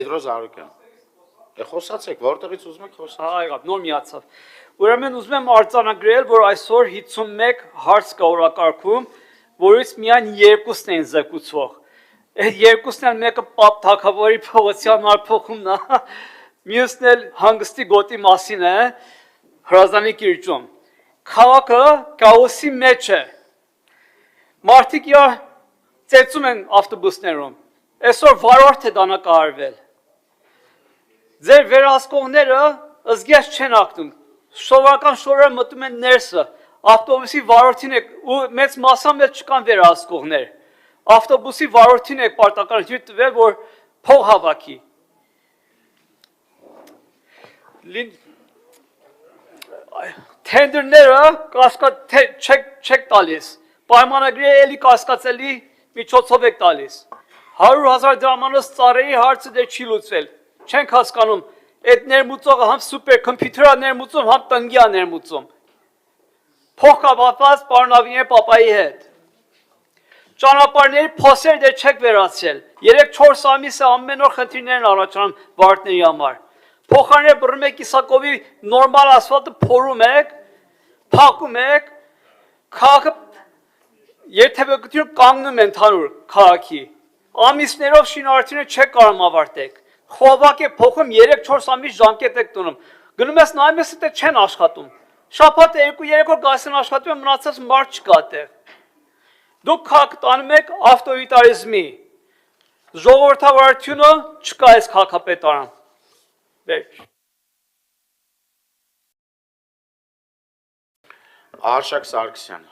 Պետրոս Արուկյան։ Խոսացեք, որտեղից ուզում եք խոսալ։ Հա, եղավ, նոր միացավ։ Ուրեմն ուզում եմ արձանագրել, որ այսօր 51 հարց կա օրակարգում, որից միայն 2-ն են զեկուցվող։ Այդ 2-ն են մեկը Պապ Թագավորի փողոցյան արփոխումն է, մյուսն էլ հանգստի գոտի մասին է, Հրազդանի կիրճում։ Քաղաքը քաոսի մեջ է։ Մարդիկ իրար ծեծում են ավտոբուսներում։ Այսօր վարորդ է դանակահարվել։ Ձեր վերահսկողները ըզգես չեն ակտում։ Սովորական շորերը մտնում են ներսը, ավտոբուսի վարորդին եք, ու մեծ մասամբ էլ չկան վերահսկողներ։ Ավտոբուսի վարորդին եք պարտական հյութ տվել, որ փող հավաքի։ Թենդերները չեք տալիս, պայմանագրի էլի կասկածելի միջոցով եք տալիս։ 100,000 դրամանոց ծառերի հարցը դեր չի լուծվել, չենք հասկանում, այդ ներմուծողը համ սուպերկոմպյուտերա ներմուծում, համ տնգիա ներմուծում։ Փող կապված պարոն Ավինե Պապայի հետ։ Ճանապարհների փոսեր դեր չեք վերացրել, 3-4 ամիս է ամեն օր խնդիրներ են առաջանում վարորդների համար։ Փոխարենը բռնում եք Իսակովի նորմալ ասֆալտը փորում եք, փակում եք, քաղաքը երթևեկությունը կանգնում է ընդհանուր քաղաքի։ Ամիսներով շինարարությունը չեք կարող ավարտեք։ Խողովակ եք փոխում 3-4 ամիս ժամկետ եք տնում։ Գնում ես նայում ես դե չեն աշխատում։ Շաբաթը 2-3 օր գասեն աշխատում են, մնացած մարդ չկա այդտեղ։ Դուք քաղաք տանում եք ավտորիտարիզմի։ Ժողովրդավարությունը չկա այս քաղաքապետարան։ Վերջ։ Արշակ Սարգսյան։